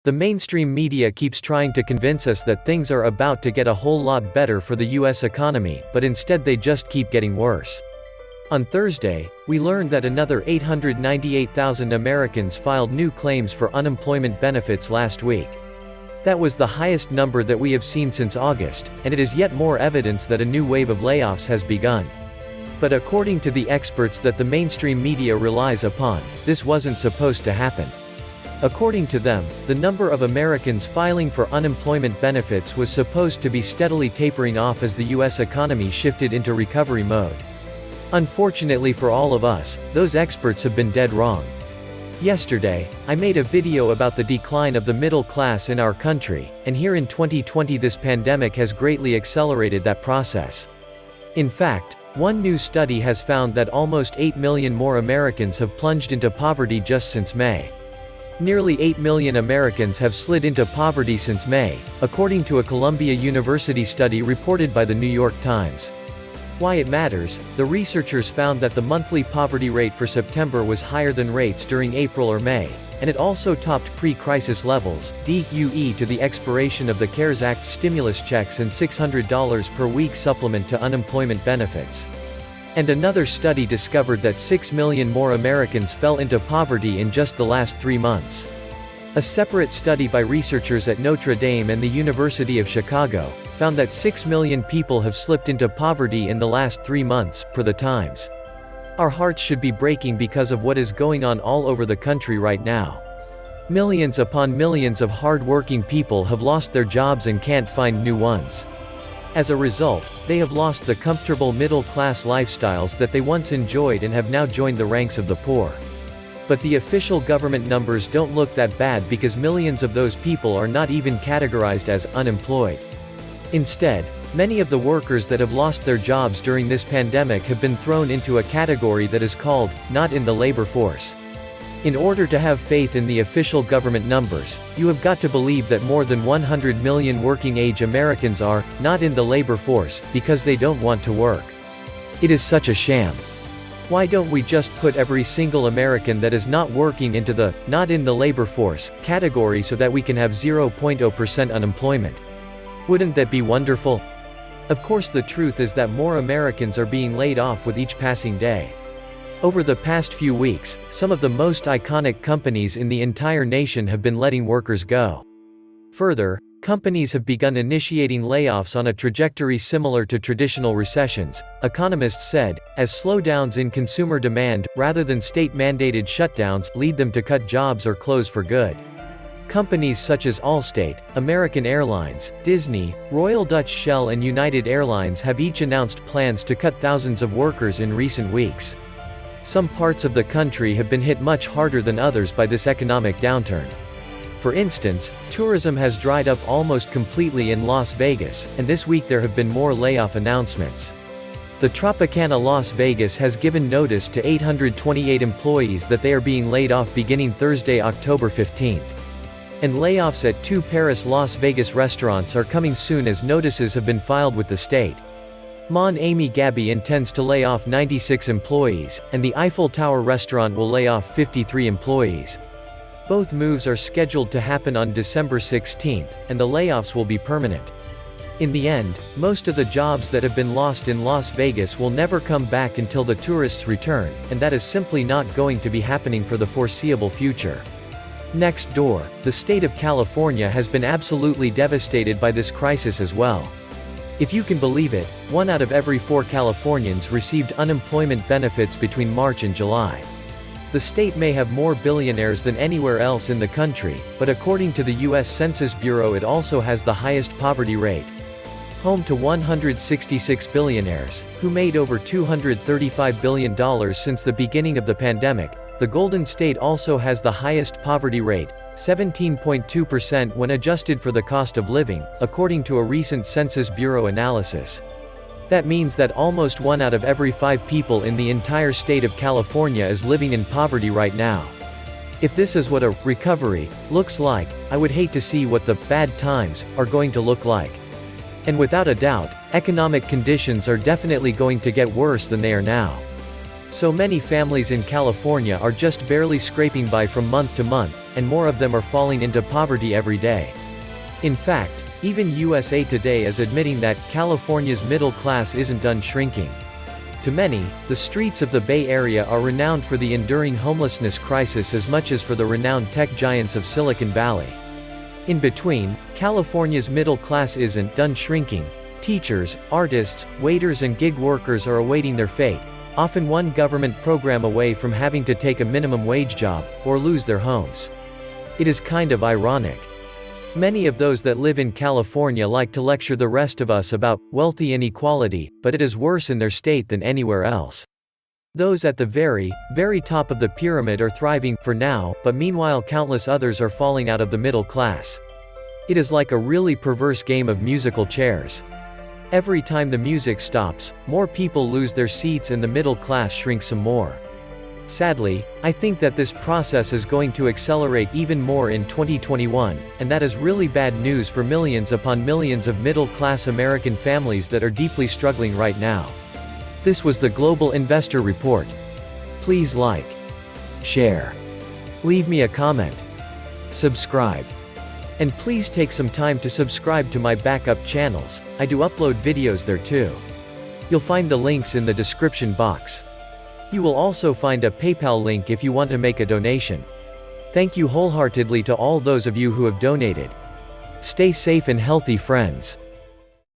The mainstream media keeps trying to convince us that things are about to get a whole lot better for the US economy, but instead they just keep getting worse. On Thursday, we learned that another 898,000 Americans filed new claims for unemployment benefits last week. That was the highest number that we have seen since August, and it is yet more evidence that a new wave of layoffs has begun. But according to the experts that the mainstream media relies upon, this wasn't supposed to happen. According to them, the number of Americans filing for unemployment benefits was supposed to be steadily tapering off as the US economy shifted into recovery mode. Unfortunately for all of us, those experts have been dead wrong. Yesterday, I made a video about the decline of the middle class in our country, and here in 2020 this pandemic has greatly accelerated that process. In fact, one new study has found that almost 8 million more Americans have plunged into poverty just since May. Nearly 8 million Americans have slid into poverty since May, according to a Columbia University study reported by the New York Times. Why it matters, the researchers found that the monthly poverty rate for September was higher than rates during April or May, and it also topped pre-crisis levels, due to the expiration of the CARES Act stimulus checks and $600 per week supplement to unemployment benefits. And another study discovered that 6 million more Americans fell into poverty in just the last 3 months. A separate study by researchers at Notre Dame and the University of Chicago found that 6 million people have slipped into poverty in the last 3 months, per the Times. Our hearts should be breaking because of what is going on all over the country right now. Millions upon millions of hard-working people have lost their jobs and can't find new ones. As a result, they have lost the comfortable middle-class lifestyles that they once enjoyed and have now joined the ranks of the poor. But the official government numbers don't look that bad because millions of those people are not even categorized as unemployed. Instead, many of the workers that have lost their jobs during this pandemic have been thrown into a category that is called, not in the labor force. In order to have faith in the official government numbers, you have got to believe that more than 100 million working-age Americans are, not in the labor force, because they don't want to work. It is such a sham. Why don't we just put every single American that is not working into the, not in the labor force, category so that we can have 0.0% unemployment? Wouldn't that be wonderful? Of course the truth is that more Americans are being laid off with each passing day. Over the past few weeks, some of the most iconic companies in the entire nation have been letting workers go. Further, companies have begun initiating layoffs on a trajectory similar to traditional recessions, economists said, as slowdowns in consumer demand, rather than state-mandated shutdowns, lead them to cut jobs or close for good. Companies such as Allstate, American Airlines, Disney, Royal Dutch Shell and United Airlines have each announced plans to cut thousands of workers in recent weeks. Some parts of the country have been hit much harder than others by this economic downturn. For instance, tourism has dried up almost completely in Las Vegas, and this week there have been more layoff announcements. The Tropicana Las Vegas has given notice to 828 employees that they are being laid off beginning Thursday, October 15th. And layoffs at 2 Paris Las Vegas restaurants are coming soon as notices have been filed with the state. Mon Ami Gabi intends to lay off 96 employees, and the Eiffel Tower restaurant will lay off 53 employees. Both moves are scheduled to happen on December 16th, and the layoffs will be permanent. In the end, most of the jobs that have been lost in Las Vegas will never come back until the tourists return, and that is simply not going to be happening for the foreseeable future. Next door, the state of California has been absolutely devastated by this crisis as well. If you can believe it, 1 out of every 4 Californians received unemployment benefits between March and July. The state may have more billionaires than anywhere else in the country, but according to the U.S. Census Bureau it also has the highest poverty rate. Home to 166 billionaires, who made over $235 billion since the beginning of the pandemic, the Golden State also has the highest poverty rate, 17.2% when adjusted for the cost of living, according to a recent Census Bureau analysis. That means that almost 1 out of every 5 people in the entire state of California is living in poverty right now. If this is what a recovery looks like, I would hate to see what the bad times are going to look like. And without a doubt, economic conditions are definitely going to get worse than they are now. So many families in California are just barely scraping by from month to month, and more of them are falling into poverty every day. In fact, even USA Today is admitting that California's middle class isn't done shrinking. To many, the streets of the Bay Area are renowned for the enduring homelessness crisis as much as for the renowned tech giants of Silicon Valley. In between, California's middle class isn't done shrinking. Teachers, artists, waiters and gig workers are awaiting their fate, often one government program away from having to take a minimum wage job, or lose their homes. It is kind of ironic. Many of those that live in California like to lecture the rest of us about wealthy inequality, but it is worse in their state than anywhere else. Those at the very, very top of the pyramid are thriving, for now, but meanwhile countless others are falling out of the middle class. It is like a really perverse game of musical chairs. Every time the music stops, more people lose their seats and the middle class shrinks some more. Sadly, I think that this process is going to accelerate even more in 2021, and that is really bad news for millions upon millions of middle-class American families that are deeply struggling right now. This was the Global Investor Report. Please like, share, leave me a comment, subscribe. And please take some time to subscribe to my backup channels. I do upload videos there too. You'll find the links in the description box. You will also find a PayPal link if you want to make a donation. Thank you wholeheartedly to all those of you who have donated. Stay safe and healthy, friends.